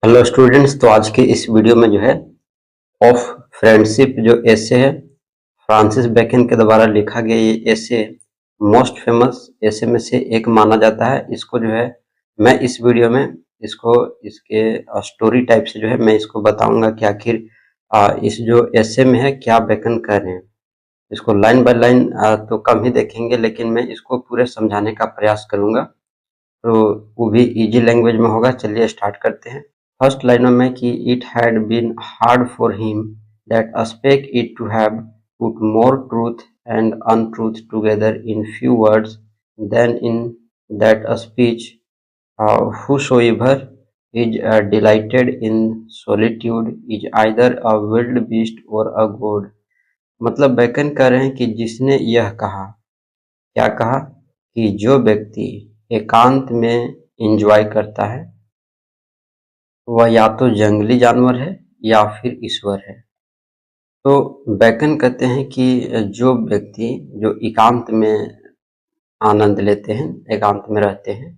Hello students. तो आज के इस वीडियो में जो है ऑफ फ्रेंडशिप जो एसे है, फ्रांसिस बेकन के द्वारा लिखा गया ये एसे मोस्ट फेमस एसे में से एक माना जाता है। इसको जो है मैं इस वीडियो में इसको इसके स्टोरी टाइप से जो है मैं इसको बताऊंगा कि आखिर इस जो एसे में है क्या बेकन कर रहे हैं। इसको लाइन बाय लाइन तो कम ही देखेंगे, लेकिन मैं इसको पूरे समझाने का प्रयास करूंगा, तो वो भी इजी लैंग्वेज में होगा। चलिए स्टार्ट करते हैं। फर्स्ट लाइनों में कि it had been hard for him that aspect it to have put more truth and untruth together in few words than in that a speech whosoever is delighted in solitude is either a wild beast or a god। मतलब bacon कह रहे हैं कि जिसने यह कहा, क्या कहा, कि जो व्यक्ति एकांत में एंजॉय करता है वह या तो जंगली जानवर है या फिर ईश्वर है। तो बैकन कहते हैं कि जो व्यक्ति जो एकांत में आनंद लेते हैं, एकांत में रहते हैं,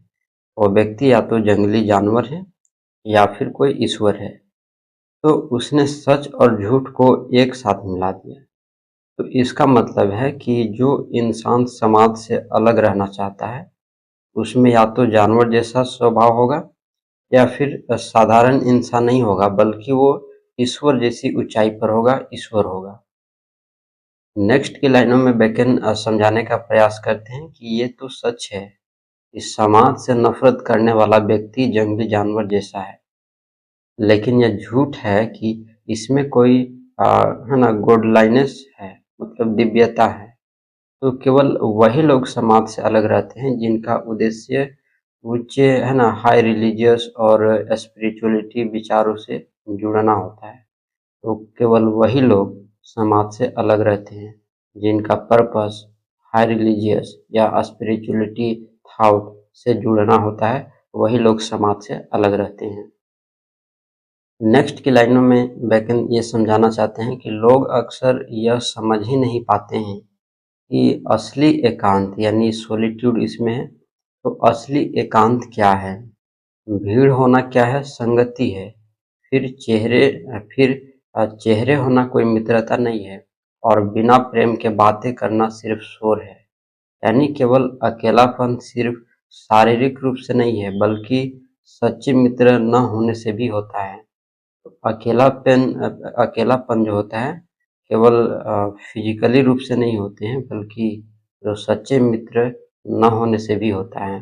वो व्यक्ति या तो जंगली जानवर है या फिर कोई ईश्वर है। तो उसने सच और झूठ को एक साथ मिला दिया। तो इसका मतलब है कि जो इंसान समाज से अलग रहना चाहता है उसमें या तो जानवर जैसा स्वभाव होगा या फिर साधारण इंसान नहीं होगा, बल्कि वो ईश्वर जैसी ऊंचाई पर होगा, ईश्वर होगा। नेक्स्ट की लाइनों में बेकन समझाने का प्रयास करते हैं कि ये तो सच है कि समाज से नफरत करने वाला व्यक्ति जंगली जानवर जैसा है, लेकिन यह झूठ है कि इसमें कोई है ना गॉडलाइनेस है, मतलब दिव्यता है। तो केवल वही लोग समाज से अलग रहते हैं जिनका उद्देश्य उच्च है ना हाई रिलीजियस और स्पिरिचुअलिटी विचारों से जुड़ना होता है। तो केवल वही लोग समाज से अलग रहते हैं जिनका पर्पस हाई रिलीजियस या स्पिरिचुअलिटी थॉट से जुड़ना होता है, वही लोग समाज से अलग रहते हैं। नेक्स्ट की लाइनों में बेकन ये समझाना चाहते हैं कि लोग अक्सर यह समझ ही नहीं पाते हैं कि असली एकांत यानी सॉलिट्यूड इसमें है। तो असली एकांत क्या है? भीड़ होना क्या है? संगति है। फिर चेहरे होना कोई मित्रता नहीं है, और बिना प्रेम के बातें करना सिर्फ शोर है। यानी केवल अकेलापन सिर्फ शारीरिक रूप से नहीं है, बल्कि सच्चे मित्र न होने से भी होता है। तो अकेलापन जो होता है केवल फिजिकली रूप से नहीं होते हैं, बल्कि जो सच्चे मित्र न होने से भी होता है।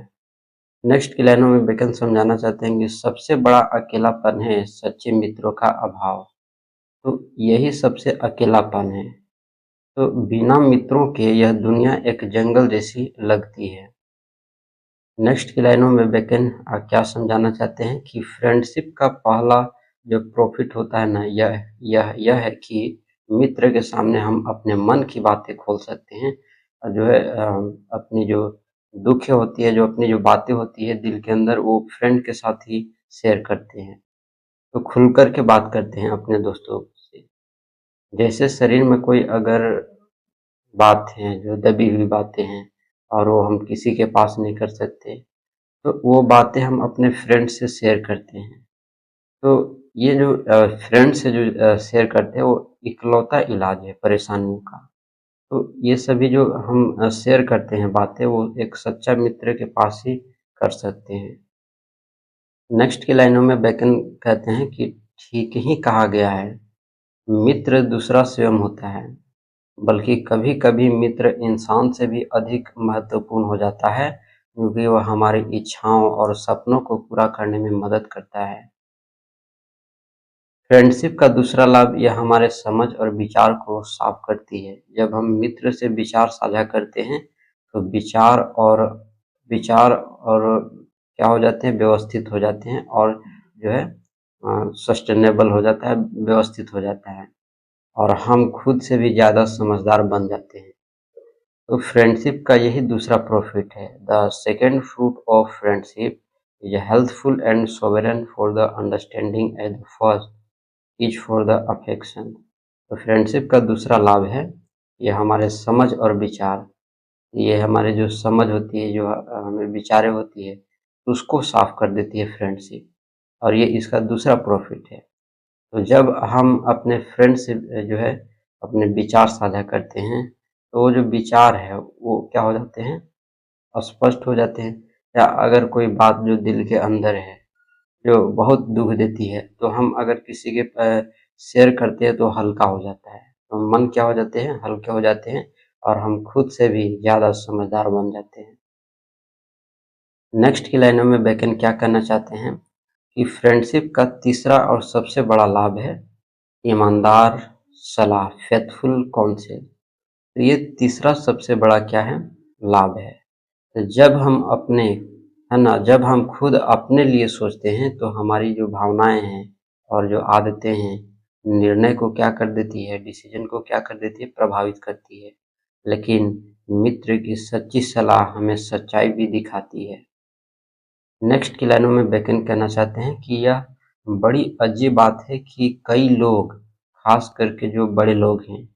नेक्स्ट की लाइनों में बेकन समझाना चाहते हैं कि सबसे बड़ा अकेलापन है सच्चे मित्रों का अभाव। तो यही सबसे अकेलापन है। तो बिना मित्रों के यह दुनिया एक जंगल जैसी लगती है। नेक्स्ट की लाइनों में बेकन क्या समझाना चाहते हैं कि फ्रेंडशिप का पहला जो प्रॉफिट होता है ना, यह है कि मित्र के सामने हम अपने मन की बातें खोल सकते हैं। और जो है अपनी जो दुख होती है, जो अपनी जो बातें होती है दिल के अंदर, वो फ्रेंड के साथ ही शेयर करते हैं। तो खुल कर के बात करते हैं अपने दोस्तों से। जैसे शरीर में कोई अगर बात है जो दबी हुई बातें हैं और वो हम किसी के पास नहीं कर सकते, तो वो बातें हम अपने फ्रेंड से शेयर करते हैं। तो ये जो फ्रेंड से जो शेयर करते हैं वो इकलौता इलाज है परेशानियों का। तो ये सभी जो हम शेयर करते हैं बातें, वो एक सच्चा मित्र के पास ही कर सकते हैं। नेक्स्ट की लाइनों में बेकन कहते हैं कि ठीक ही कहा गया है, मित्र दूसरा स्वयं होता है, बल्कि कभी-कभी मित्र इंसान से भी अधिक महत्वपूर्ण हो जाता है, क्योंकि वह हमारी इच्छाओं और सपनों को पूरा करने में मदद करता है। फ्रेंडशिप का दूसरा लाभ यह हमारे समझ और विचार को साफ करती है। जब हम मित्र से विचार साझा करते हैं तो विचार और क्या हो जाते हैं, व्यवस्थित हो जाते हैं, और जो है सस्टेनेबल हो जाता है, व्यवस्थित हो जाता है, और हम खुद से भी ज़्यादा समझदार बन जाते हैं। तो फ्रेंडशिप का यही दूसरा प्रॉफिट है। The second fruit of friendship is helpful and sovereign for the understanding as the first is for the affection. तो फ्रेंडशिप का दूसरा लाभ है, ये हमारे समझ और विचार, ये हमारे जो समझ होती है, जो हमें विचारें होती है, उसको साफ कर देती है फ्रेंडशिप। और ये इसका दूसरा प्रॉफिट है। तो जब हम अपने फ्रेंड से जो है अपने विचार साझा करते हैं, तो वो जो विचार है वो क्या हो जाते हैं, स्पष्ट हो जाते हैं। या अगर कोई बात जो दिल के अंदर है, जो बहुत दुख देती है, तो हम अगर किसी के शेयर करते हैं तो हल्का हो जाता है, तो मन क्या हो जाते हैं, हल्के हो जाते हैं, और हम खुद से भी ज़्यादा समझदार बन जाते हैं। नेक्स्ट की लाइनों में बेकन क्या करना चाहते हैं कि फ्रेंडशिप का तीसरा और सबसे बड़ा लाभ है ईमानदार सलाह, फेथफुल काउंसिल। तो ये तीसरा सबसे बड़ा क्या है, लाभ है। तो जब हम अपने, है ना, जब हम खुद अपने लिए सोचते हैं तो हमारी जो भावनाएं हैं और जो आदतें हैं, निर्णय को क्या कर देती है, डिसीजन को क्या कर देती है, प्रभावित करती है। लेकिन मित्र की सच्ची सलाह हमें सच्चाई भी दिखाती है। नेक्स्ट की लाइनों में बेकन कहना चाहते हैं कि यह बड़ी अजीब बात है कि कई लोग, खास करके जो बड़े लोग हैं,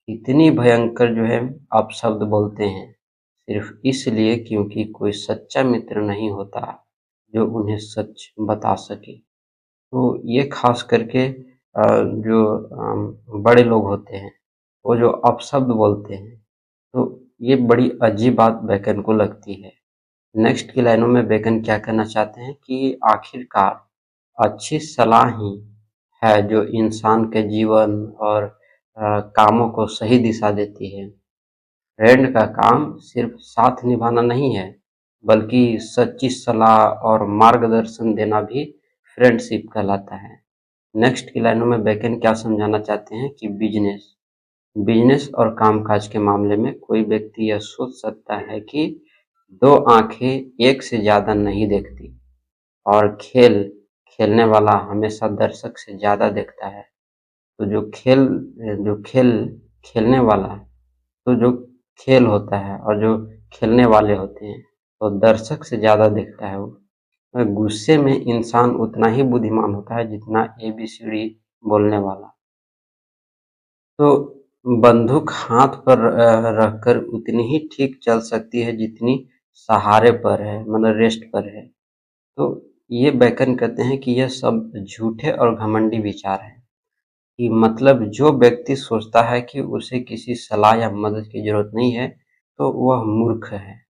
इतनी भयंकर जो है अपशब्द बोलते हैं, सिर्फ इसलिए क्योंकि कोई सच्चा मित्र नहीं होता जो उन्हें सच बता सके। तो ये खास करके जो बड़े लोग होते हैं, वो जो अपशब्द बोलते हैं, तो ये बड़ी अजीब बात बेकन को लगती है। नेक्स्ट की लाइनों में बेकन क्या कहना चाहते हैं कि आखिरकार अच्छी सलाह ही है जो इंसान के जीवन और कामों को सही दिशा देती है। फ्रेंड का काम सिर्फ साथ निभाना नहीं है, बल्कि सच्ची सलाह और मार्गदर्शन देना भी फ्रेंडशिप कहलाता है। नेक्स्ट की लाइनों में बेकन क्या समझाना चाहते हैं कि बिजनेस बिजनेस और कामकाज के मामले में कोई व्यक्ति यह सोच सकता है कि दो आंखें एक से ज्यादा नहीं देखती, और खेलने वाला हमेशा दर्शक से ज्यादा देखता है। तो जो खेल खेलने वाला है, तो जो खेल होता है और जो खेलने वाले होते हैं, तो दर्शक से ज्यादा देखता है वो। गुस्से में इंसान उतना ही बुद्धिमान होता है जितना ABCD बोलने वाला। तो बंदूक हाथ पर रखकर उतनी ही ठीक चल सकती है जितनी सहारे पर है, मतलब रेस्ट पर है। तो ये बेकन कहते हैं कि यह सब झूठे और घमंडी विचार हैं, कि मतलब जो व्यक्ति सोचता है कि उसे किसी सलाह या मदद की जरूरत नहीं है, तो वह मूर्ख है।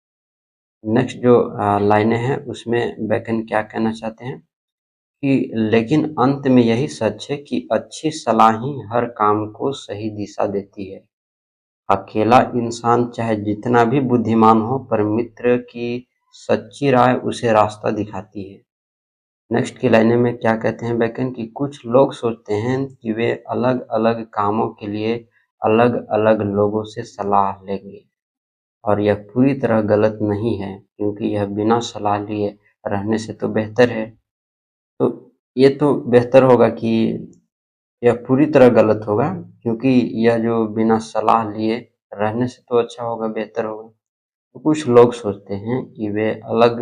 नेक्स्ट जो लाइनें हैं उसमें बेकन क्या कहना चाहते हैं कि लेकिन अंत में यही सच है कि अच्छी सलाह ही हर काम को सही दिशा देती है। अकेला इंसान चाहे जितना भी बुद्धिमान हो, पर मित्र की सच्ची राय उसे रास्ता दिखाती है। नेक्स्ट की लाइनें में क्या कहते हैं बेकन कि कुछ लोग सोचते हैं कि वे अलग अलग कामों के लिए अलग अलग लोगों से सलाह लेंगे, और यह पूरी तरह गलत नहीं है, क्योंकि यह बिना सलाह लिए रहने से तो बेहतर है। तो ये तो बेहतर होगा कि यह पूरी तरह गलत होगा, क्योंकि यह जो बिना सलाह लिए रहने से तो अच्छा होगा, बेहतर होगा। तो कुछ लोग सोचते हैं कि वे अलग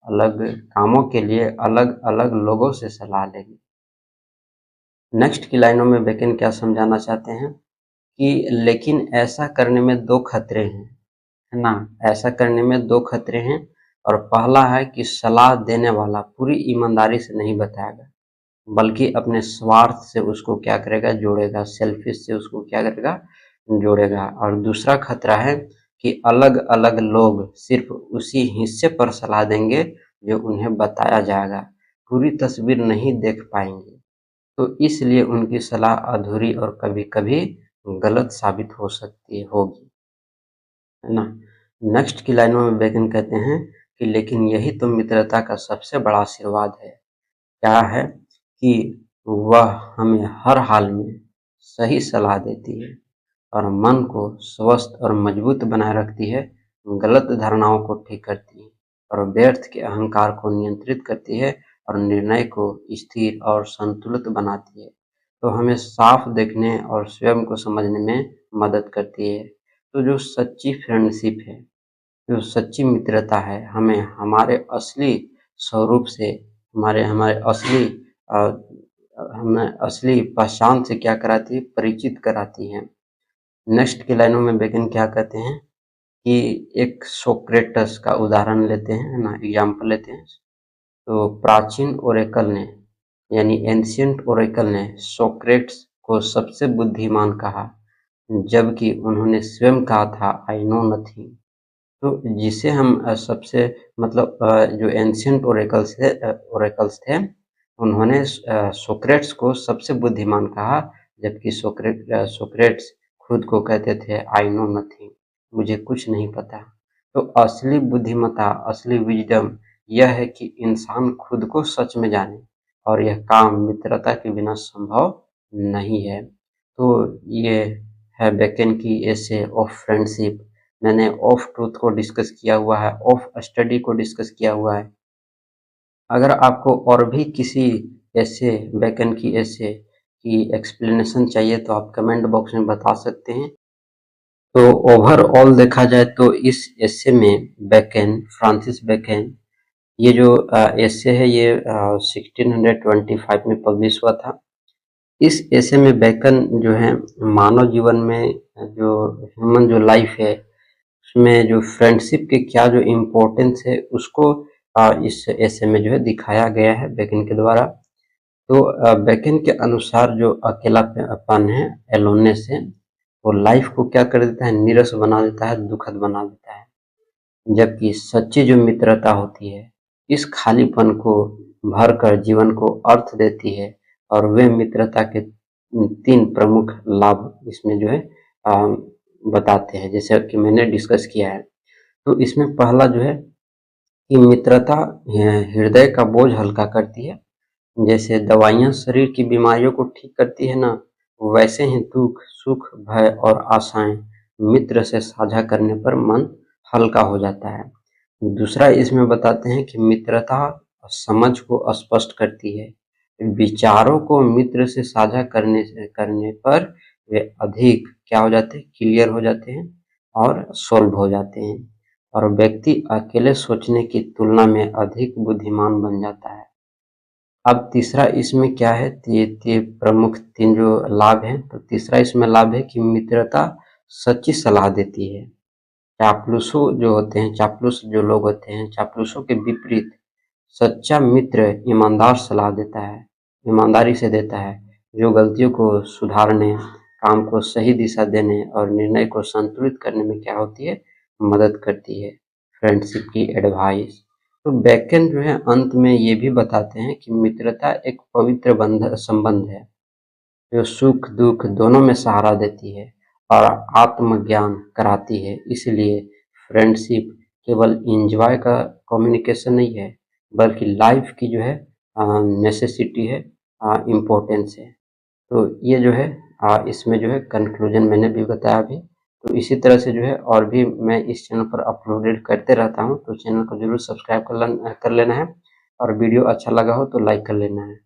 अलग कामों के लिए अलग अलग लोगों से सलाह लेंगे। नेक्स्ट की लाइनों में बेकन क्या समझाना चाहते हैं कि लेकिन ऐसा करने में दो खतरे हैं, है ना। ऐसा करने में दो खतरे हैं, और पहला है कि सलाह देने वाला पूरी ईमानदारी से नहीं बताएगा, बल्कि अपने स्वार्थ से उसको क्या करेगा, जोड़ेगा, सेल्फिश से उसको क्या करेगा, जोड़ेगा। और दूसरा खतरा है कि अलग अलग लोग सिर्फ उसी हिस्से पर सलाह देंगे जो उन्हें बताया जाएगा, पूरी तस्वीर नहीं देख पाएंगे, तो इसलिए उनकी सलाह अधूरी और कभी कभी गलत साबित हो सकती होगी, है ना। नेक्स्ट की लाइनों में बेकन कहते हैं कि लेकिन यही तो मित्रता का सबसे बड़ा आशीर्वाद है। क्या है कि वह हमें हर हाल में सही सलाह देती है, और मन को स्वस्थ और मजबूत बनाए रखती है, गलत धारणाओं को ठीक करती है, और व्यर्थ के अहंकार को नियंत्रित करती है, और निर्णय को स्थिर और संतुलित बनाती है। तो हमें साफ देखने और स्वयं को समझने में मदद करती है। तो जो सच्ची फ्रेंडशिप है, जो सच्ची मित्रता है, हमें हमारे असली स्वरूप से, हमारे हमारे असली हमें असली पहचान से क्या कराती है, परिचित कराती है। नेक्स्ट की लाइनों में बेकन क्या कहते हैं कि एक सोक्रेटस का उदाहरण लेते हैं, है ना, एग्जाम्पल लेते हैं। तो प्राचीन ओरेकल ने यानी एंशियंट ओरेकल ने सोक्रेट्स को सबसे बुद्धिमान कहा, जबकि उन्होंने स्वयं कहा था आई नो नथिंग। तो जिसे हम सबसे मतलब जो एंशियंट ओरेकल्स थे उन्होंने सोक्रेट्स को सबसे बुद्धिमान कहा, जबकि सोक्रेट्स खुद को कहते थे आई नो नथिंग, मुझे कुछ नहीं पता। तो असली बुद्धिमत्ता, असली विजडम यह है कि इंसान खुद को सच में जाने, और यह काम मित्रता के बिना संभव नहीं है। तो ये है बेकन की एसे ऑफ फ्रेंडशिप। मैंने ऑफ ट्रूथ को डिस्कस किया हुआ है, ऑफ स्टडी को डिस्कस किया हुआ है। अगर आपको और भी किसी ऐसे बेकन की ऐसे की एक्सप्लेनेशन चाहिए तो आप कमेंट बॉक्स में बता सकते हैं। तो ओवरऑल देखा जाए तो इस एसे में बेकन, फ्रांसिस बेकन, ये जो एसे है ये 1625 में पब्लिश हुआ था। इस एसे में बेकन जो है मानव जीवन में जो ह्यूमन जो लाइफ है उसमें जो फ्रेंडशिप के क्या जो इम्पोर्टेंस है उसको इस ऐसे में जो है दिखाया गया है बेकन के द्वारा। तो बेकन के अनुसार जो अकेलापन है, एलोननेस है, वो लाइफ को क्या कर देता है, नीरस बना देता है, दुखद बना देता है। जबकि सच्ची जो मित्रता होती है इस खालीपन को भर कर जीवन को अर्थ देती है। और वे मित्रता के 3 प्रमुख लाभ इसमें जो है बताते हैं, जैसे कि मैंने डिस्कस किया है। तो इसमें पहला जो है कि मित्रता हृदय का बोझ हल्का करती है। जैसे दवाइयाँ शरीर की बीमारियों को ठीक करती है ना, वैसे ही दुख, सुख, भय और आशाएं मित्र से साझा करने पर मन हल्का हो जाता है। दूसरा इसमें बताते हैं कि मित्रता समझ को स्पष्ट करती है। विचारों को मित्र से साझा करने पर वे अधिक क्या हो जाते हैं, क्लियर हो जाते हैं और सॉल्व हो जाते हैं, और व्यक्ति अकेले सोचने की तुलना में अधिक बुद्धिमान बन जाता है। अब तीसरा इसमें क्या है, ये प्रमुख 3 जो लाभ हैं। तो तीसरा इसमें लाभ है कि मित्रता सच्ची सलाह देती है। चापलूसों जो होते हैं, चापलूस जो लोग होते हैं, चापलूसों के विपरीत सच्चा मित्र ईमानदार सलाह देता है, ईमानदारी से देता है, जो गलतियों को सुधारने, काम को सही दिशा देने और निर्णय को संतुलित करने में क्या होती है, मदद करती है। फ्रेंडशिप की एडवाइस। तो बेकन जो है अंत में ये भी बताते हैं कि मित्रता एक पवित्र संबंध है जो सुख दुख दोनों में सहारा देती है और आत्मज्ञान कराती है। इसलिए फ्रेंडशिप केवल एंजॉय का कम्युनिकेशन नहीं है, बल्कि लाइफ की जो है नेसेसिटी है, इम्पोर्टेंस है। तो ये जो है इसमें जो है कंक्लूजन मैंने भी बताया अभी। तो इसी तरह से जो है और भी मैं इस चैनल पर अपलोडेड करते रहता हूँ, तो चैनल को जरूर सब्सक्राइब कर लेना है, और वीडियो अच्छा लगा हो तो लाइक कर लेना है।